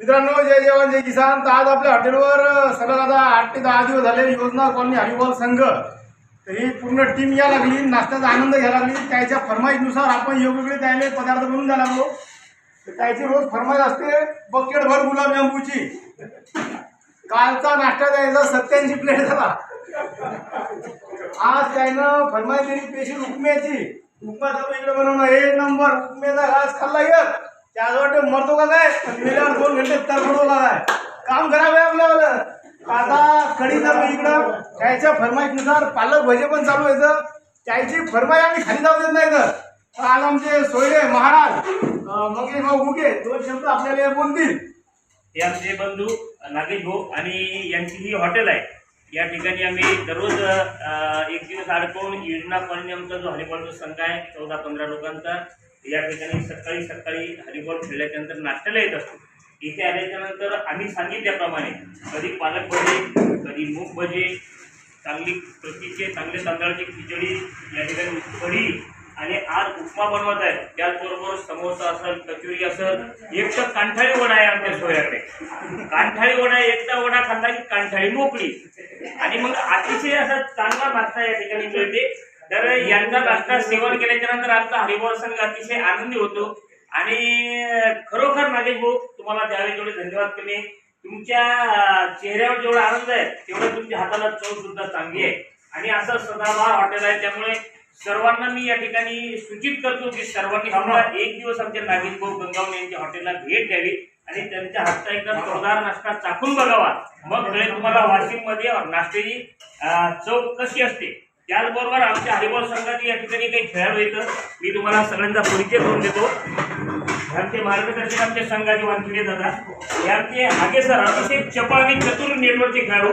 मित्रांनो, जय जवान जय किसान. तर आज आपल्या हॉटेलवर सलग आता 8 ते 10 दिवस झाले योजना कॉलनी हरिबोल संघ तर ही पूर्ण टीम या लागली, नाश्त्याचा आनंद घ्यायला लागली. त्याच्या फरमाईशनुसार आपण वेगवेगळे त्याने पदार्थ बनवून द्यायला लागलो. तर त्याची रोज फरमाईश असते बकेटभर गुलाबजामुनची. कालचा नाश्ता द्यायचा 87 प्लेट झाला. आज त्यानं फरमाईश दिली स्पेशल उपम्याची. उपमा तर इकडे बनवणं 1 नंबर. उपम्याचा घास खाल्ला एक त्याच वाटत मरतो का काय, मेल्यावर 2 घंटे तरफडतो का काय, काम करावं आपल्याला. आता कढी चालू इकडं त्याच्या फरमाईशनुसार पालक भजे पण चालू व्हायचं. त्याची फरमाईश आम्ही खाली जाऊ देत नाही. तर आज आमचे सोयरे महाराज मगे भाऊ मुके 2 शब्द आपल्याला बोलतील. हे आमचे बंधू नागेश भाऊ आणि यांची ही हॉटेल आहे. या ठिकाणी आम्ही दररोज एक दिवस अडकवून योजना कॉलनी आमचा जो हरिबॉलचा संघ आहे 14-15 लोकांचा, या ठिकाणी सकाळी हरिबॉल खेळल्याच्यानंतर नाश्त्याला येत असतो. इथे आल्याच्यानंतर आम्ही सांगितल्याप्रमाणे कधी पालक भजे, कधी मूग भजे, चांगली प्रतीचे चांगले तांदळाची खिचडी, या ठिकाणी कढी आणि आज उपमा बनवत आहे. त्याचबरोबर समोसा असेल, कचोरी असेल, एक तर कांठाळी वडा आहे आमच्या सोयऱ्याकडे. कांठाळी वडा एकदा वडा खाल्ला की कांठाळी मोकळी. आणि मग अतिशय असा चांगला नाश्ता या ठिकाणी मिळते. तर यांचा नाश्ता सेवन केल्याच्या नंतर आमचा हरिबॉल संघ अतिशय आनंदी होतो. आणि खरोखर नागेश भाऊ तुम्हाला द्यावे जेवढे धन्यवाद कमी. तुमच्या चेहऱ्यावर जेवढा आनंद आहे तेवढं तुमच्या हाताला चव सुद्धा चांगली आहे. आणि असं सदाबहार हॉटेल आहे. त्यामुळे सर्वांना मी या ठिकाणी सूचित करतो की सर्वांनी सुद्धा एक दिवस आमच्या नागेश भाऊ गंगावणे यांच्या हॉटेलला भेट द्यावी आणि त्यांच्या हातचा एकदा चवदार नाश्ता चाखून बघावा. मग कळेल तुम्हाला वाशिममध्ये नाश्त्याची चव कशी असते. त्याचबरोबर आमच्या हरिबॉल संघाचे या ठिकाणी काही खेळाडू येतं. मी तुम्हाला सगळ्यांचा परिचय करून देतो. आमचे मार्गदर्शक आमच्या संघाचे वानखिडे दादा, हे आमचे हागे सर अतिशय चपळ आणि चतुर नेटवर्कचे खेळाडू.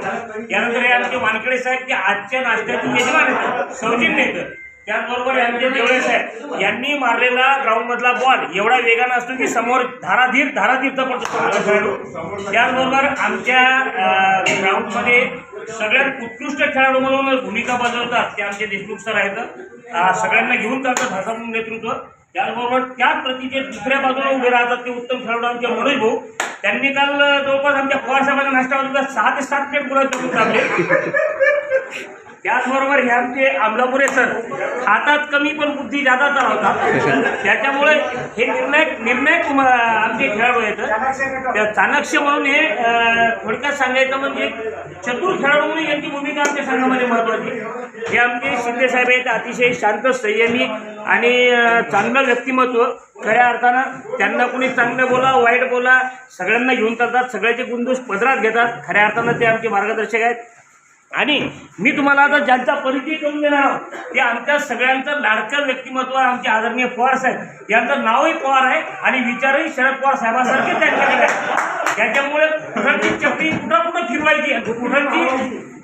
त्यानंतर हे आमचे वानखिडे साहेब ते आजच्या नाश्त्याचे यजमान आहेत, सौजन्य येतं. त्याचबरोबर आमचे देवळे साहेब यांनी मारलेला ग्राउंड मधला बॉल एवढा वेगानं असतो की समोर धाराधीर पडतो खेळाडू. त्याचबरोबर आमच्या ग्राउंडमध्ये सगळ्यात उत्कृष्ट खेळाडू म्हणून भूमिका बजावतात ते आमचे देशमुख सर आहेत. सगळ्यांना घेऊन चालतात भाषात्मक नेतृत्व. त्याचबरोबर त्याच प्रतीचे दुसऱ्या बाजूला उभे राहतात ते उत्तम खेळाडू आमचे मनोज भाऊ. त्यांनी काल जवळपास आमच्या पवार साहेबांच्या नाश्त्यावर 6 ते 7 प्लेट गुलाबजामुन चालले. त्याचबरोबर हे आमचे अमलापुरे सर खातात कमी पण बुद्धी जादा चालवतात. त्याच्यामुळे हे निर्णायक आमचे खेळाडू आहेत. चाणक्य म्हणून हे थोडक्यात सांगायचं म्हणजे चतुर खेळाडू म्हणून यांची भूमिका आमच्या संघामध्ये महत्त्वाची. हे आमचे शिंदे साहेब आहेत, अतिशय शांत संयमी आणि चांगलं व्यक्तिमत्व. खऱ्या अर्थानं त्यांना कुणी चांगलं बोला वाईट बोला सगळ्यांना घेऊन चालतात, सगळ्याचे गुणदोष पदरात घेतात. खऱ्या अर्थानं ते आमचे मार्गदर्शक आहेत. आणि मी तुम्हाला आता ज्यांचा परिचय करून देणार आहोत ते आमच्या सगळ्यांचं लाडकं व्यक्तिमत्व आमचे आदरणीय पवार साहेब. यांचं नावही पवार आहे आणि विचारही शरद पवार साहेबांसारखे त्यांच्याकडे आहे. त्याच्यामुळे कुठलची चपली कुठं फिरवायची, कुठलची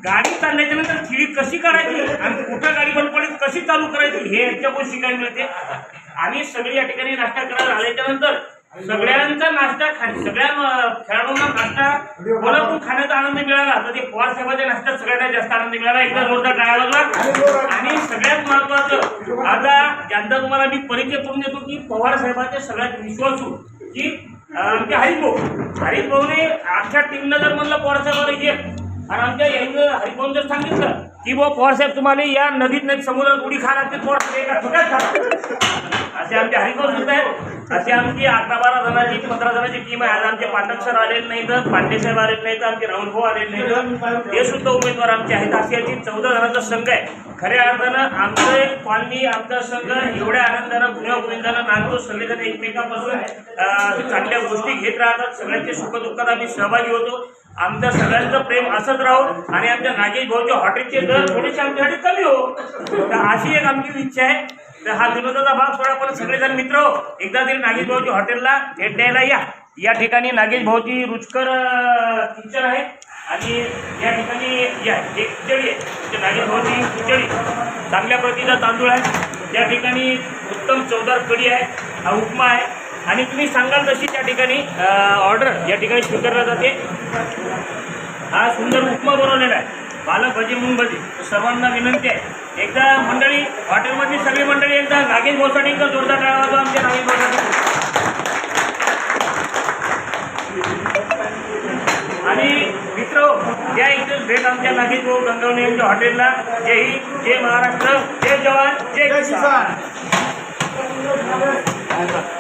गाडी चालल्याच्या नंतर खिळी कशी काढायची आणि कुठं गाडी बंद पडली कशी चालू करायची हे यांच्याकडून शिकायला मिळते. आम्ही सगळे या ठिकाणी नाश्ता करायला आल्याच्या नंतर सगळ्यांचा नाश्ता सगळ्या खेळाडूंना नाश्ता बोलवून खाण्याचा आनंद मिळाला. तर ते पवार साहेबांच्या नाश्त्यात सगळ्यांना जास्त आनंद मिळाला. एकदा जोरदार टाळ्या वाजवा. आणि सगळ्यात महत्वाचं आता ज्यांचा तुम्हाला मी परिचय करून देतो की पवार साहेबांचे सगळ्यात विश्वासू की आमचे हरिभाऊने आजच्या टीमनं जर म्हणलं पवार साहेबांना ये आणि आमच्या यांनी हरिभाऊन जर सांगितलं की बुवा पवार साहेब तुम्हाला या नदीत समुद्रात उडी खा लागते, पवार साहेब एका ठोक्यात खा. असे आमचे हरिभाऊ सुद्धा आहेत. असे आमची 11-12 जणांची 15 जणांची टीम आहे. आज आमचे पाठक सर आलेले नाही तर पांडे साहेब आलेले नाही तर आमचे राहुल भाऊ आलेले नाही तर हे सुद्धा उमेदवार आमचे आहेत. असे याची 14 जणांचा संघ आहे. खऱ्या अर्थानं आमचं कॉलनी आमचा संघ एवढ्या आनंदानं गुण्यागोविंदानं नांदतो. सगळेजण एकमेकांपासून चांगल्या गोष्टी घेत राहतात. सगळ्यांच्या सुखदुःखात आम्ही सहभागी होतो. आमच्या सगळ्यांचं प्रेम असंच राहो आणि आमच्या नागेश भाऊच्या हॉटेलचे दर थोडेसे आमच्यासाठी कमी हो. तर अशी एक आमची इच्छा आहे. तर हा विनोदाचा भाग सोडा पण सगळेजण मित्र एकदा तरी नागेश भाऊच्या हॉटेलला भेट द्यायला या. या ठिकाणी नागेश भाऊची रुचकर किचन आहे आणि या ठिकाणी या एक खिचडी आहे. नागेश भाऊची खिचडी चांगल्या प्रतीचा तांदूळ आहे. त्या ठिकाणी उत्तम चवदार कढी आहे. हा उपमा आहे आणि तुम्ही सांगाल तशी त्या ठिकाणी ऑर्डर या ठिकाणी स्वीकारला जाते. हा सुंदर उपमा बनवलेला आहे. पालक भजी मूग भजी सर्वांना विनंती आहे एकदा मंडळी हॉटेलमधली सगळी मंडळी एकदा नागेश भाऊसाठी एकदा जोरदार टाळा वाजवा. आमच्या नागेश भाऊसाठी या एक दिवस भेट आमच्या नागेश भाऊ गंगवणे यांच्या हॉटेलला. जय हिंद, जय महाराष्ट्र, जय जवान, जय जय किसान. किसान.